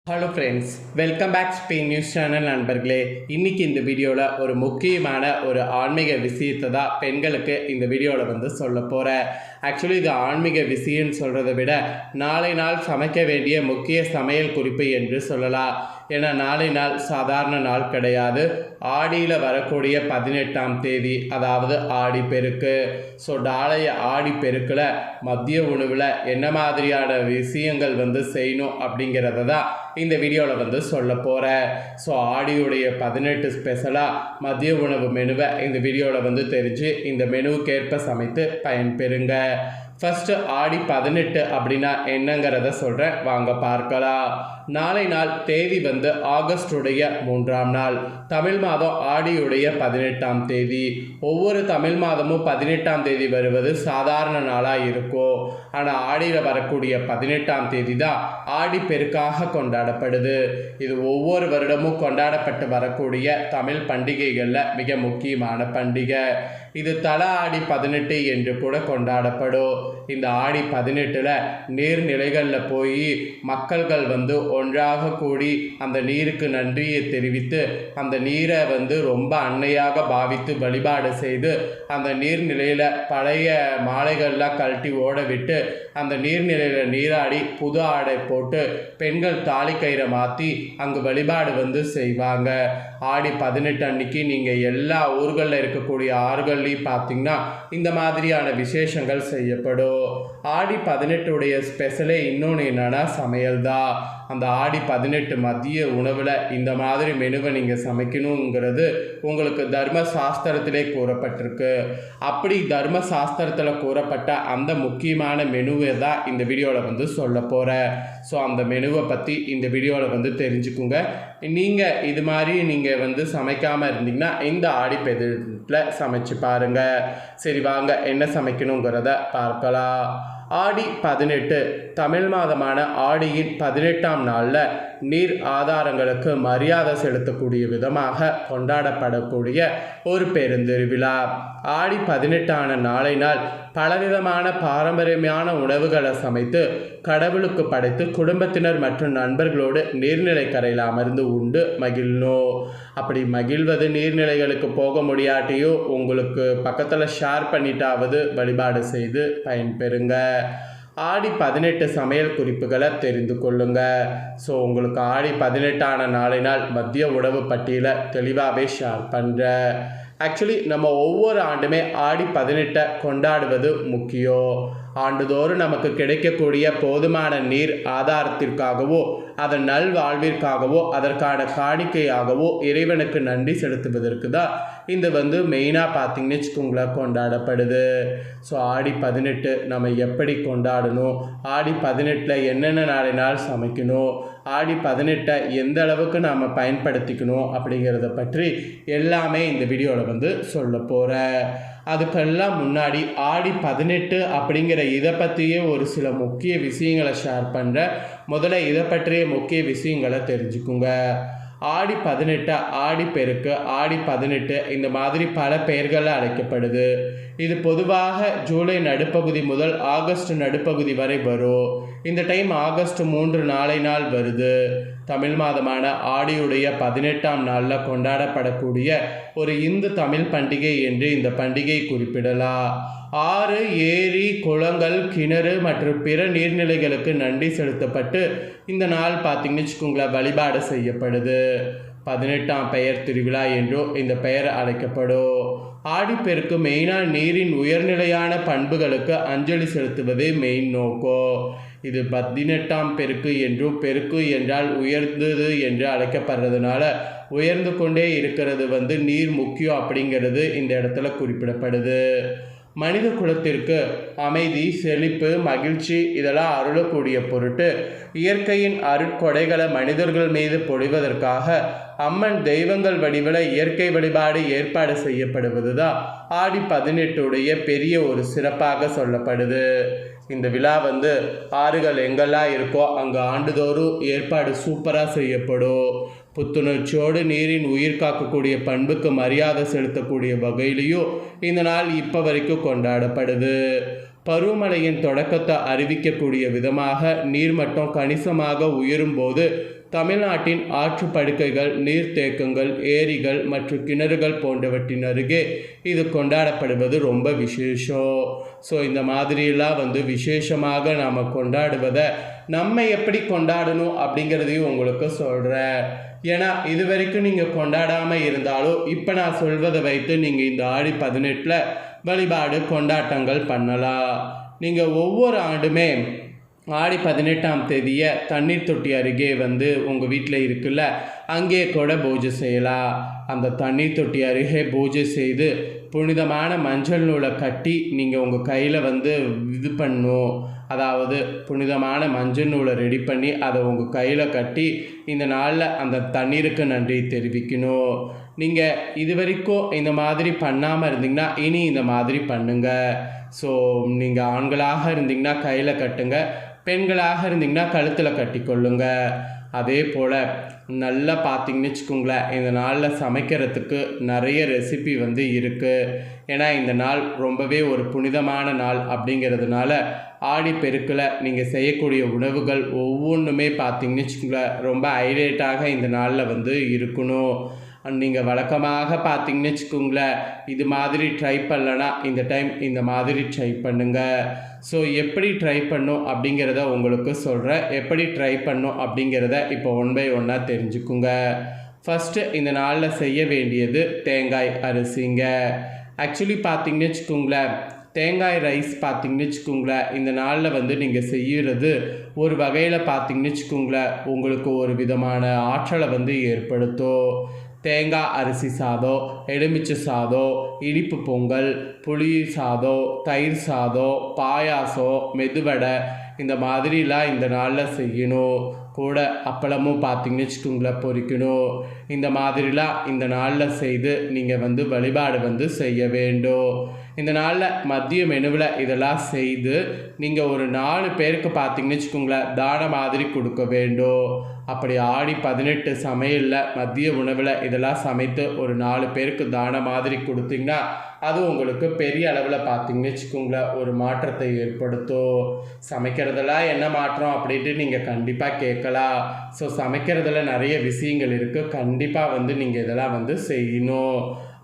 Hello friends, welcome back Spain news channel நண்பர்களே. இன்றைக்கி இந்த வீடியோவில் ஒரு முக்கியமான ஒரு ஆன்மீக விஷயத்தை தான் பெண்களுக்கு இந்த வீடியோவில் சொல்ல போகிறேன். ஆக்சுவலி இது ஆன்மீக விஷயம்னு சொல்கிறத விட நாளை நாள் சமைக்க வேண்டிய முக்கிய சமையல் குறிப்பு என்று சொல்லலாம். ஏன்னா நாளை நாள் சாதாரண நாள் கிடையாது. ஆடியில் வரக்கூடிய 18ஆம் தேதி, அதாவது ஆடி பெருக்கு. ஸோ நாளைய ஆடி பெருக்கில் மதிய உணவில் என்ன மாதிரியான விஷயங்கள் செய்யணும் அப்படிங்கிறத தான் இந்த வீடியோவில் சொல்ல போகிறேன். ஸோ ஆடியுடைய 18 ஸ்பெஷலாக மதிய உணவு மெனுவை இந்த வீடியோவில் தெரிஞ்சு இந்த மெனுவுக்கேற்ப சமைத்து பயன்பெறுங்க. ஃபஸ்ட்டு ஆடி 18 அப்படின்னா என்னங்கிறத சொல்கிறேன், வாங்க பார்க்கலாம். நாளை நாள் தேதி ஆகஸ்டுடைய 3ஆம் நாள், தமிழ் மாதம் ஆடியுடைய 18ஆம் தேதி. ஒவ்வொரு தமிழ் மாதமும் 18ஆம் தேதி வருவது சாதாரண நாளாக இருக்கும். ஆனால் ஆடியில் வரக்கூடிய 18ஆம் தேதி தான் ஆடி பெருக்காக கொண்டாடப்படுது. இது ஒவ்வொரு வருடமும் கொண்டாடப்பட்டு வரக்கூடிய தமிழ் பண்டிகைகளில் மிக முக்கியமான பண்டிகை. இது தல ஆடி 18 என்று கூட கொண்டாடப்படும். இந்த ஆடி 18ல் நீர்நிலைகளில் போய் மக்கள்கள் ஒன்றாக கூடி அந்த நீருக்கு நன்றியை தெரிவித்து அந்த நீரை ரொம்ப அன்னையாக பாவித்து வழிபாடு செய்து அந்த நீர்நிலையில் பழைய மாலைகள்லாம் கழட்டி ஓட விட்டு அந்த நீர்நிலையில் நீராடி புது ஆடை போட்டு பெண்கள் தாலி கயிறை மாற்றி அங்கு வழிபாடு செய்வாங்க. ஆடி 18 அன்னைக்கு நீங்கள் எல்லா ஊர்களில் இருக்கக்கூடிய ஆறுகள்லையும் பார்த்தீங்கன்னா இந்த மாதிரியான விசேஷங்கள் செய்யப்படும். ஆடி 18 ஸ்பெஷலே இன்னொன்று என்னன்னா சமையல் தான். அந்த ஆடி 18 மதிய உணவில் இந்த மாதிரி மெனுவை நீங்கள் சமைக்கணுங்கிறது உங்களுக்கு தர்ம சாஸ்திரத்திலே கூறப்பட்டிருக்கு. அப்படி தர்ம சாஸ்திரத்தில் கூறப்பட்ட அந்த முக்கியமான மெனுவை தான் இந்த வீடியோவில் சொல்ல போகிறேன். ஸோ அந்த மெனுவை பற்றி இந்த வீடியோவில் தெரிஞ்சுக்குங்க. நீங்கள் இது மாதிரி நீங்கள் சமைக்காமல் இருந்தீங்கன்னா இந்த ஆடி 18 சமைச்சு பாருங்கள். சரி, வாங்க என்ன சமைக்கணுங்கிறத பார்க்கலாம். ஆடி 18 தமிழ் மாதமான ஆடியின் 18ஆம் நாளில் நீர் ஆதாரங்களுக்கு மரியாதை செலுத்தக்கூடிய விதமாக கொண்டாடப்படக்கூடிய ஒரு பெருந்திருவிழா. ஆடி 18 நாளை நாள் பலவிதமான பாரம்பரியமான உணவுகளை சமைத்து கடவுளுக்கு படைத்து குடும்பத்தினர் மற்றும் நண்பர்களோடு நீர்நிலை கரையில் அமர்ந்து உண்டு மகிழணும். அப்படி மகிழ்வது நீர்நிலைகளுக்கு போக முடியாட்டியோ உங்களுக்கு பக்கத்தில் ஷேர் பண்ணிட்டாவது வழிபாடு செய்து பயன்பெறுங்க. ஆடி 18 சமையல் குறிப்புகளை தெரிந்து கொள்ளுங்க. ஸோ உங்களுக்கு ஆடி 18 நாளை நாள் மதிய உணவு பட்டியலை தெளிவாகவே ஷேர் பண்ணுறேன். ஆக்சுவலி நம்ம ஒவ்வொரு ஆண்டுமே ஆடி 18 கொண்டாடுவது முக்கியம். ஆண்டுதோறும் நமக்கு கிடைக்கக்கூடிய போதுமான நீர் ஆதாரத்திற்காகவோ அதன் நல்வாழ்விற்காகவோ அதற்கான காணிக்கையாகவோ இறைவனுக்கு நன்றி செலுத்துவதற்கு தான் இந்த மெயினாக பார்த்தீங்கன்னு வச்சுக்கோங்களேன் கொண்டாடப்படுது. ஸோ ஆடி 18 நம்ம எப்படி கொண்டாடணும், ஆடி 18 என்னென்ன நாளை நாள் சமைக்கணும், ஆடி 18 எந்த அளவுக்கு நாம் பயன்படுத்திக்கணும் அப்படிங்கிறத பற்றி எல்லாமே இந்த வீடியோவில் சொல்ல போகிறேன். அதுக்கெல்லாம் முன்னாடி ஆடி 18 அப்படிங்கிற இதை பற்றியே ஒரு சில முக்கிய விஷயங்களை ஷேர் பண்ணுறேன். முதல்ல இதை பற்றிய முக்கிய விஷயங்களை தெரிஞ்சுக்குங்க. ஆடி 18 ஆடி பெருக்கு, ஆடி 18 இந்த மாதிரி பல பெயர்களில் அழைக்கப்படுது. இது பொதுவாக ஜூலை நடுப்பகுதி முதல் ஆகஸ்ட் நடுப்பகுதி வரை வரும். இந்த டைம் ஆகஸ்ட் 3 நாளை நாள் வருது. தமிழ் மாதமான ஆடியுடைய 18ஆம் நாளில் கொண்டாடப்படக்கூடிய ஒரு இந்து தமிழ் பண்டிகை என்று இந்த பண்டிகை குறிப்பிடலாம். ஆறு, ஏரி, குளங்கள், கிணறு மற்றும் பிற நீர்நிலைகளுக்கு நன்றி செலுத்தப்பட்டு இந்த நாள் பார்த்தீங்கன்னு வச்சுக்கோங்களேன் வழிபாடு செய்யப்படுது. 18ஆம் பெயர் திருவிழா என்றும் இந்த பெயர் அழைக்கப்படும். ஆடிப்பெருக்கு மெயினாக நீரின் உயர்நிலையான பண்புகளுக்கு அஞ்சலி செலுத்துவதே மெயின் நோக்கம். இது 18ஆம் பெருக்கு என்றும், பெருக்கு என்றால் உயர்ந்தது என்று அழைக்கப்படுறதுனால உயர்ந்து கொண்டே இருக்கிறது நீர் முக்கியம் அப்படிங்கிறது இந்த இடத்துல குறிப்பிடப்படுது. மனித குலத்திற்கு அமைதி, செழிப்பு, மகிழ்ச்சி இதெல்லாம் அருளக்கூடிய பொருட்டு இயற்கையின் அருட்கொடைகளை மனிதர்கள் மீது பொழிவதற்காக அம்மன் தெய்வங்கள் வடிவில் இயற்கை வழிபாடு ஏற்பாடு செய்யப்படுவது தான் ஆடி 18 பெரிய ஒரு சிறப்பாக சொல்லப்படுது. இந்த விழா ஆறுகள் எங்கெல்லாம் இருக்கோ அங்கே ஆண்டுதோறும் ஏற்பாடு சூப்பராக செய்யப்படும். புத்துணர்ச்சியோடு நீரின் உயிர் காக்கக்கூடிய பண்புக்கு மரியாதை செலுத்தக்கூடிய வகையிலையும் இந்த நாள் இப்போ வரைக்கும் கொண்டாடப்படுது. பருவமழையின் தொடக்கத்தை அறிவிக்கக்கூடிய விதமாக நீர்மட்டம் கணிசமாக உயரும்போது தமிழ்நாட்டின் ஆற்றுப்படுக்கைகள், நீர்த்தேக்கங்கள், ஏரிகள் மற்றும் கிணறுகள் போன்றவற்றின் அருகே இது கொண்டாடப்படுவது ரொம்ப விசேஷம். ஸோ இந்த மாதிரியெல்லாம் விசேஷமாக நாம் கொண்டாடுவதை நம்ம எப்படி கொண்டாடணும் அப்படிங்கிறதையும் உங்களுக்கு சொல்கிறேன். ஏன்னா இது வரைக்கும் நீங்கள் கொண்டாடாமல் இருந்தாலும் இப்போ நான் சொல்வதை வைத்து நீங்கள் இந்த ஆடி 18 வழிபாடு கொண்டாட்டங்கள் பண்ணலாம். நீங்கள் ஒவ்வொரு ஆண்டுமே ஆடி 18ஆம் தேதியை தண்ணீர் தொட்டி அருகே உங்கள் வீட்டில் இருக்குல்ல, அங்கே கூட பூஜை செய்யலாம். அந்த தண்ணீர் தொட்டி அருகே பூஜை செய்து புனிதமான மஞ்சள் நூலை கட்டி நீங்கள் உங்கள் கையில் இது பண்ணணும். அதாவது புனிதமான மஞ்சள் நூலை ரெடி பண்ணி அதை உங்கள் கையில் கட்டி இந்த நாளில் அந்த தண்ணீருக்கு நன்றி தெரிவிக்கணும். நீங்கள் இது வரைக்கும் இந்த மாதிரி பண்ணாமல் இருந்தீங்கன்னா இனி இந்த மாதிரி பண்ணுங்கள். ஸோ நீங்கள் ஆண்களாக இருந்தீங்கன்னா கையில் கட்டுங்க, பெண்களாக இருந்தீங்கன்னா கழுத்தில் கட்டிக்கொள்ளுங்க. அதே போல் நல்லா பார்த்தீங்கன்னு வச்சுக்கோங்களேன், இந்த நாளில் சமைக்கிறதுக்கு நிறைய ரெசிபி இருக்குது. ஏன்னா இந்த நாள் ரொம்பவே ஒரு புனிதமான நாள் அப்படிங்கிறதுனால ஆடி பெருக்கில் நீங்கள் செய்யக்கூடிய உணவுகள் ஒவ்வொன்றுமே பார்த்தீங்கன்னு வச்சுக்கோங்களேன் ரொம்ப ஹைலைட்டாக இந்த நாளில் இருக்கணும். நீங்கள் வழக்கமாக பார்த்தீங்கன்னு வச்சுக்கோங்களேன் இது மாதிரி ட்ரை பண்ணலன்னா இந்த டைம் இந்த மாதிரி ட்ரை பண்ணுங்கள். ஸோ எப்படி ட்ரை பண்ணும் அப்படிங்கிறத உங்களுக்கு சொல்கிறேன். எப்படி ட்ரை பண்ணும் அப்படிங்கிறத இப்போ 1 by 1 தெரிஞ்சுக்குங்க. ஃபஸ்ட்டு இந்த நாளில் செய்ய வேண்டியது தேங்காய் அரிசிங்க. ஆக்சுவலி பார்த்தீங்கன்னு வச்சுக்கோங்களேன் தேங்காய் ரைஸ் பார்த்தீங்கன்னு வச்சுக்கோங்களேன் இந்த நாளில் நீங்கள் செய்கிறது ஒரு வகையில் பார்த்தீங்கன்னு வச்சுக்கோங்களேன் உங்களுக்கு ஒரு விதமான ஆற்றலை ஏற்படுத்தும். தேங்காய் அரிசி சாதம், எலுமிச்சை சாதம், இனிப்பு பொங்கல், புளி சாதம், தயிர் சாதம், பாயாசம், மெதுவடை இந்த மாதிரிலாம் இந்த நாளில் செய்யணும். கூட அப்பளமும் பார்த்தீங்கன்னு வச்சுக்கோங்களேன் பொரிக்கணும். இந்த மாதிரிலாம் இந்த நாளில் செய்து நீங்கள் வழிபாடு செய்ய வேண்டும். இந்த நாளில் மதிய மெனுவில் இதெல்லாம் செய்து நீங்கள் ஒரு 4 பேருக்கு பார்த்தீங்கன்னு வச்சுக்கோங்களேன் தானம் மாதிரி கொடுக்க வேண்டும். அப்படி ஆடி 18 சமையலில் மதிய உணவில் இதெல்லாம் சமைத்து ஒரு 4 பேருக்கு தானம் மாதிரி கொடுத்தீங்கன்னா அது உங்களுக்கு பெரிய அளவில் பார்த்தீங்கன்னு வச்சுக்கோங்களேன் ஒரு மாற்றத்தை ஏற்படுத்தும். சமைக்கிறதெல்லாம் என்ன மாற்றம் அப்படின்ட்டு நீங்கள் கண்டிப்பாக கேட்கலாம். ஸோ சமைக்கிறதுல நிறைய விஷயங்கள் இருக்குது. கண்டிப்பாக நீங்கள் இதெல்லாம் செய்யணும்.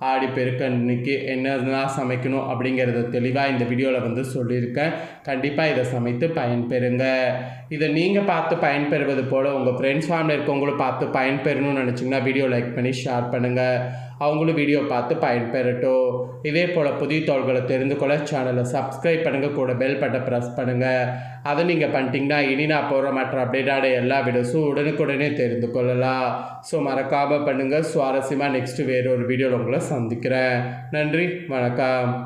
ஆடி பெருக்கு அன்னைக்கு என்னெல்லாம் சமைக்கணும் அப்படிங்கிறத தெளிவாக இந்த வீடியோவில் சொல்லியிருக்கேன். கண்டிப்பாக இதை சமைத்து பயன்பெறுங்க. இதை நீங்கள் பார்த்து பயன்பெறுவது போல் உங்கள் ஃப்ரெண்ட்ஸ் ஃபேமிலி இருக்கவங்களும் பார்த்து பயன்பெறணும்னு நினச்சிங்கன்னா வீடியோ லைக் பண்ணி ஷேர் பண்ணுங்கள். அவங்களும் வீடியோ பார்த்து பயன்பெறட்டும். இதே போல் புதிய தகவல்களை தெரிந்து கொள்ள சேனலை சப்ஸ்கிரைப் பண்ணுங்கள், கூட பெல் பட்டனை ப்ரெஸ் பண்ணுங்கள். அதை நீங்கள் பண்ணிட்டீங்கன்னா இனி நான் போகிற மற்ற அப்டேட்டான எல்லா வீடியோஸும் உடனுக்குடனே தெரிந்து கொள்ளலாம். ஸோ மறக்காமல் பண்ணுங்கள். சுவாரஸ்யமாக நெக்ஸ்ட்டு வேறு ஒரு வீடியோவில் உங்களை சந்திக்கிறேன். நன்றி, வணக்கம்.